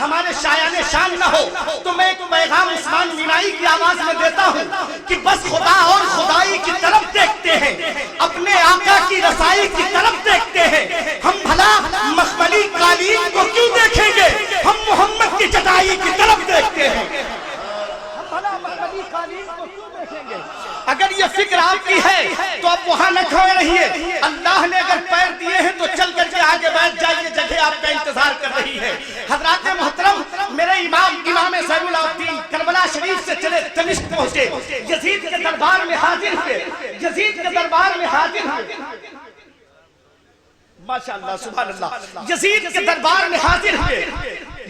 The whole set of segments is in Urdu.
ہمارے شایان شان نہ ہو تو میں ایک پیغام عثمان مینائی کی آواز میں دیتا ہوں کہ بس خدا اور خدائی کی طرف دیکھتے ہیں، اپنے آقا کی رسائی کی طرف دیکھتے ہیں، ہم بھلا مخملی قالین کو کیوں دیکھیں گے، ہم محمد کی چٹائی کی طرف دیکھتے ہیں، ہم بھلا مخملی قالین کو کیوں دیکھیں گے۔ اگر یہ فکر آپ کی ہے تو آپ وہاں نہ کھڑے رہیے، اللہ نے اگر پیر دیے ہیں تو چل کر کے آگے بیٹھ جائیے، جگہ آپ کا انتظار کر رہی ہے۔ حضرات محترم، میرے امام زین العابدین کربلا شریف سے چلے دمشق پہنچے، یزید کے دربار میں حاضر ہوئے، یزید کے دربار میں حاضر ہوئے، ماشاءاللہ سبحان اللہ، یزید کے دربار میں حاضر ہوئے،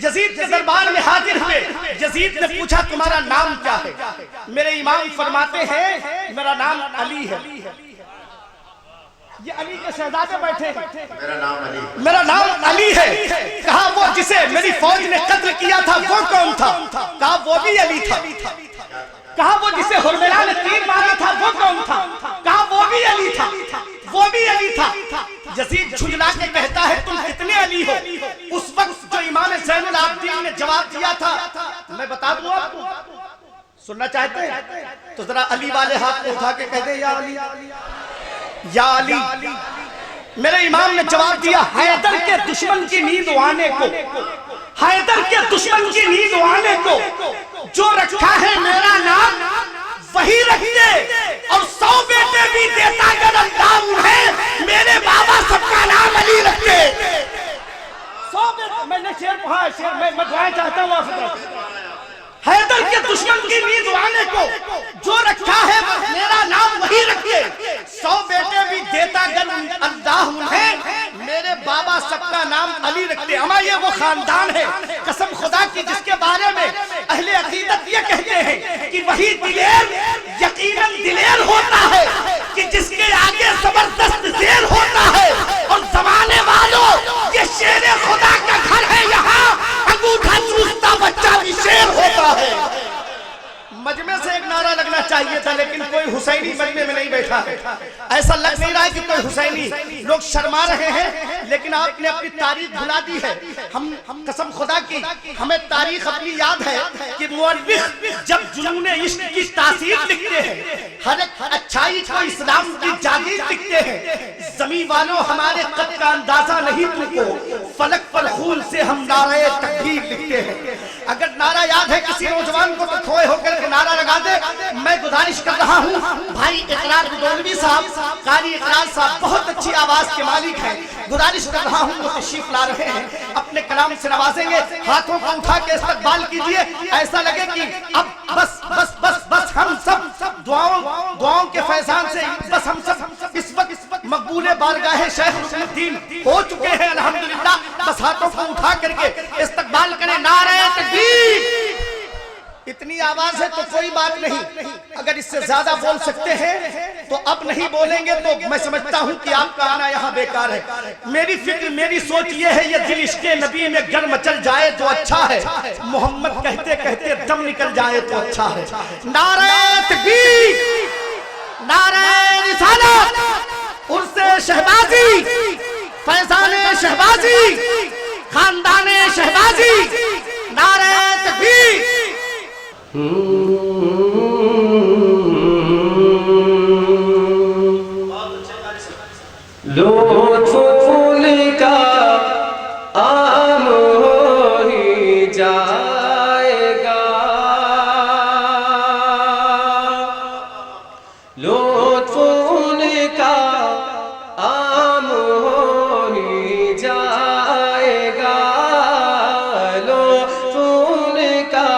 یزید کے دربار میں حاضر ہوئے۔ یزید نے پوچھا تمہارا نام کیا ہے؟ میرے امام فرماتے ہیں میرا نام علی ہے۔ یہ علی کے شہزادے بیٹھے ہیں، میرا نام علی ہے۔ کہا وہ جسے میری فوج نے قتل کیا تھا وہ کون تھا؟ کہا وہ بھی علی تھا۔ کہا وہ جسے حرملا نے تیر مارا تھا وہ کون تھا؟ کہا وہ بھی علی تھا، وہ بھی علی تھا۔ یزید جھنجلا کے کہتا ہے تم کتنے علی ہو؟ اس وقت جو امام زین العابدین نے جواب دیا تھا میں بتا دوں آپ کو، سننا چاہتے ہیں تو ذرا علی والے ہاتھ کو اٹھا کے کہہ دیں یا علی، یا علی۔ میرے امام نے جواب دیا حیدر کے دشمن کی نیند آنے کو، حیدر کے دشمن کی نیند آنے کو جو رکھا ہے میرا نام وہی رکھتے، اور 100 بیٹے بھی دیتا اگر اللہ ہے میرے بابا سب کا نام علی رکھتے۔ 100 بیٹے، میں نے شعر پڑھا ہے، شعر میں دعائیں چاہتا ہوں آپ سے۔ حیدر کے دشمن کی نیند آنے کو جو رکھا ہے میرا نام وہی رکھے، 100 بیٹے بھی دیتا اگر اللہ ہے میرے بابا سب کا نام علی رکھتے۔ اما یہ وہ خاندان ہے قسم خدا کی جس کے بارے میں اہل عقیدت یہ کہتے ہیں کہ وہی دلیر یقیناً دلیر ہوتا ہے کہ جس کے آگے زبردست زیر ہوتا ہے، اور زمانے والوں یہ شیر خدا کا گھر ہے، یہاں انگوٹھا چوستا بچہ بھی شیر ہوتا ہے۔ مجمع سے ایک نعرہ لگنا چاہیے تھا لیکن کوئی حسینی مجمع میں نہیں بیٹھا ہے، ایسا لگ نہیں رہا ہے کہ کوئی حسینی، لوگ شرما رہے ہیں لیکن آپ نے اپنی تاریخ بھلا دی ہے۔ ہم قسم خدا کی ہمیں تاریخ اپنی یاد ہے کہ مورخ جب جنون عشق کی تاثیر لکھتے ہیں، ہر ایک اچھائی کو اسلام کی جاگیر لکھتے ہیں۔ زمین والوں ہمارے قد کا اندازہ نہیں تم کو، فلک پر خون سے ہم نعرہ تکبیر لکھتے ہیں۔ اگر نعرہ یاد ہے کسی نوجوان کو تو کھوئے ہو کر نعرہ لگا دے۔ میں گزارش کر رہا ہوں بھائی اقرار گدولوی صاحب، قاری اقرار صاحب بہت اچھی آواز کے مالک ہیں، گزارش کر رہا ہوں وہ تشریف لا رہے ہیں، اپنے کلام سے نوازیں گے، ہاتھوں کو اٹھا کے استقبال کیجئے، ایسا لگے کہ اب بس بس بس بس ہم سب دعاؤں کے فیضان سے بس ہم سب اس وقت مقبول بارگاہ شیخ رکن الدین ہو چکے ہیں الحمدللہ۔ بس ہاتھوں کو اٹھا کر کے استقبال کریں، نعرہ تکبیر۔ اتنی آواز ہے تو کوئی بات نہیں، اگر اس سے زیادہ بول سکتے ہیں تو اب نہیں بولیں گے تو میں سمجھتا ہوں کہ آپ کا آنا یہاں بیکار ہے۔ میری فکر میری سوچ یہ ہے یہ دل عشق نبی میں گر مچل جائے تو اچھا ہے، محمد کہتے کہتے دم نکل جائے تو اچھا ہے۔ نعرہ تکبیر، نعرہ رسالت، عرس شہبازی، فیضان شہبازی، خاندان شہبازی، نعرہ تکبیر۔ لطف پھول کا عام ہو ہی جائے گا، لطف پھول کا عام ہو ہی جائے گا، لطف پھول کا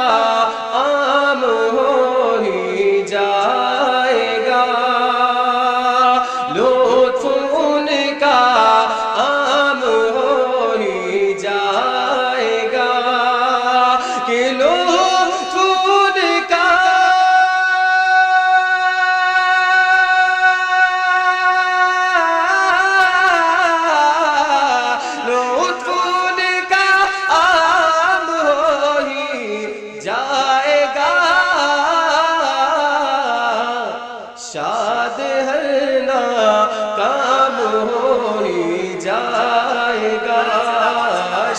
عام ہو ہی جائے گا، لطف ان کا عام ہو ہی جائے گا، کہ لطف ان کا لطف ان کا عام ہو ہی جائے گا، شاد ہر ناکام ہو ہی جائے گا،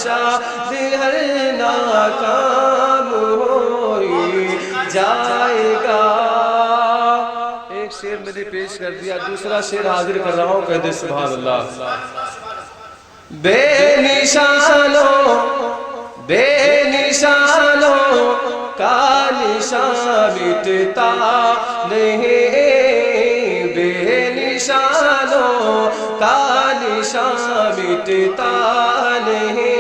شاد ہر ناکام ہو ہی جائے گا. ایک شعر میں نے پیش کر دیا, دوسرا شعر حاضر کر رہا ہوں, کہہ دے سبحان اللہ. بے نشانوں کا نشان مٹتا نہیں, بے نشانوں کا نشان مٹتا نہیں,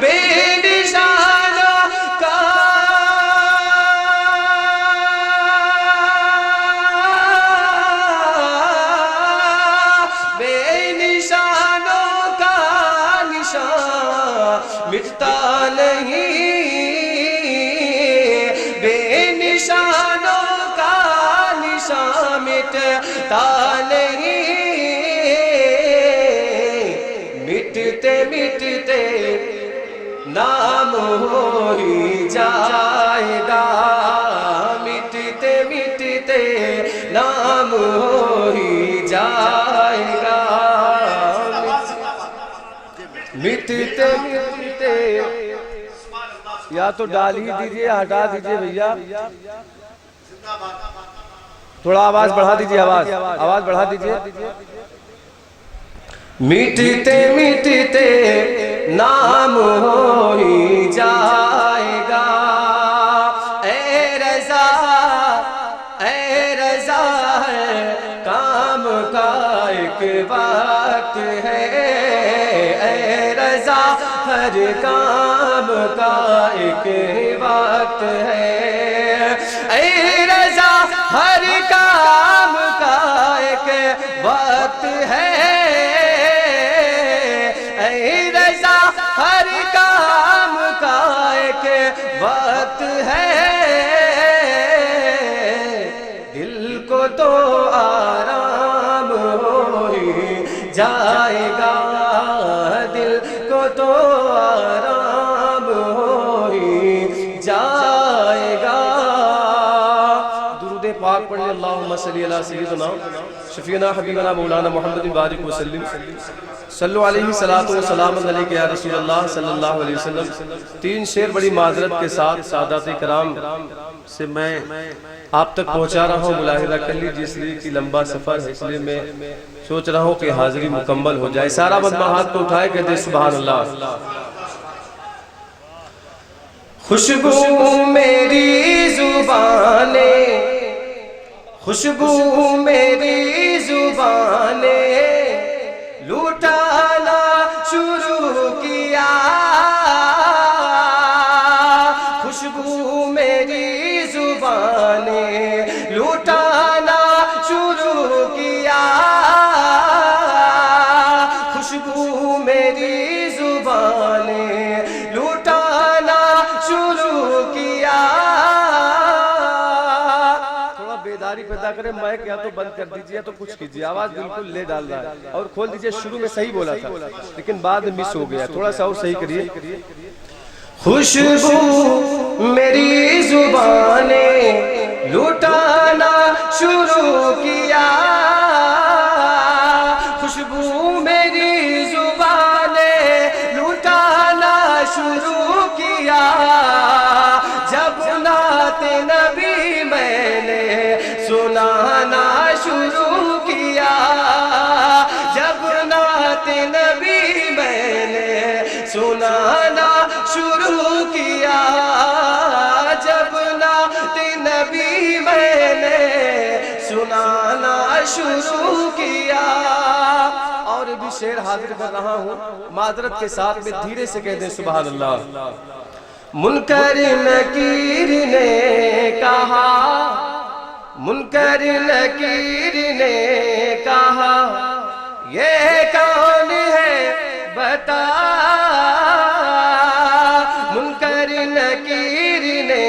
بے نشانوں کا مٹتا نہیں, بے نشانوں کا نشان مٹتا نہیں, مٹتے مٹتے نام ہو ہی جائے گا, مٹتے مٹتے نام ہو ہی جائے گا, مٹتے مٹتے. یا تو ڈال ہی دیجئے, ہٹا دیجئے بھیا, تھوڑا آواز بڑھا دیجئے, آواز بڑھا دیجئے. مٹتے مٹتے نام ہو ہی جائے گا, اے رضا ہے کام کا ایک وقت ہے, اے رضا ہر کام کا ایک وقت ہے, اے رضا ہر کام کا ایک وقت ہے, اے رضا ہر کام کا ایک وقت ہے, دل کو تو آرام ہو ہی جائے گا, دل کو تو آرام ہو ہی جائے گا. درود پاک پڑھیں, اللہم صلی علی سیدنا شفیعنا حبیبنا مولانا محمد بارک وسلم, صلو علیہ صلاۃ و سلام علیک یا رسول اللہ صلی اللہ علیہ وسلم. 3 شعر بڑی معذرت کے ساتھ سادات کرام سے میں آپ تک پہنچا رہا ہوں, ملاحظہ کر لیجیے, اس لیے کہ لمبا سفر ہے, اس لیے میں سوچ رہا ہوں کہ حاضری مکمل ہو جائے. سارا بدمہ ہاتھ کو اٹھائے, کہتے سبحان اللہ. خوشبو میری زبانے, خوشبو میری زبانے لوٹانا شروع کیا, خوشبو میری زبانے لوٹانا شروع کیا, خوشبو میری زبانے لوٹانا شروع کیا. تھوڑا بیداری پیدا کریں, مائک یا تو بند کر دیجئے یا تو کچھ کیجئے, آواز بالکل لے ڈال رہا ہے, اور کھول دیجئے. شروع میں صحیح بولا تھا لیکن بعد میں مس ہو گیا, تھوڑا سا اور صحیح کریے. خوشبو میری زبانے لوٹانا شروع کیا, خوشبو میری زبانے لوٹانا شروع کیا, جب نعت نبی میں نے سنانا شروع کیا, جب نعت نبی میں نے سنانا شروع کیا, جب نعت نبی میں نے سنانا شروع کیا. اور بھی شعر حاضر کر رہا ہوں, معذرت کے ساتھ میں دھیرے سے کہہ دیں سبحان اللہ. منکر نکیر نے کہا, منکر نکیر نے کہا, یہ کون ہے بتا, منکر نکیر نے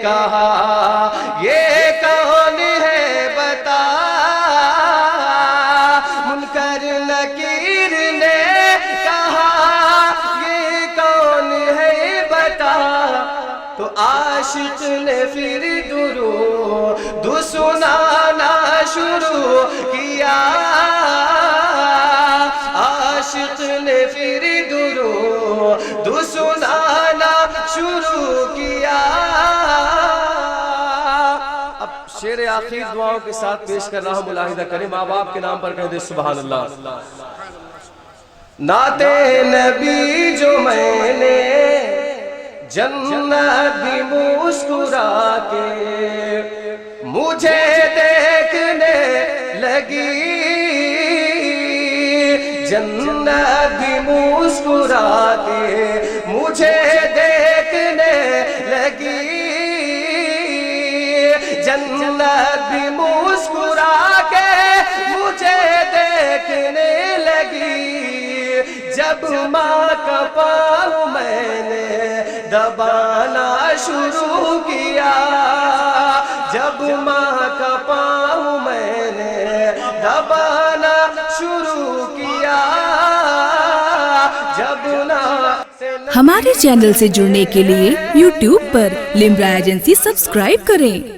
کہا, یہ کون ہے بتا, منکر نکیر نے کہا, یہ کون ہے بتا, تو عاشق نے پھر درود سنانا شروع کیا, عاشق نے پھر درود سنانا شعر آخر دعاؤں کے ساتھ پیش کر رہا ہوں، ملاحظہ کریں، ماں باپ کے نام پر کہہ دے سبحان اللہ۔ نعت نبی جو میں نے جنت بھی مسکرا کے مجھے دیکھنے لگی، جنت بھی مسکرا کے مجھے دیکھنے لگی، جنت بھی مسکرا کے مجھے دیکھنے لگی۔ جب ماں کا پاؤں میں نے دبانا شروع کیا، جب ماں کا پاؤں میں نے دبانا شروع کیا، جب نہ ہمارے چینل سے جڑنے کے لیے YouTube پر لمرا ایجنسی سبسکرائب کریں۔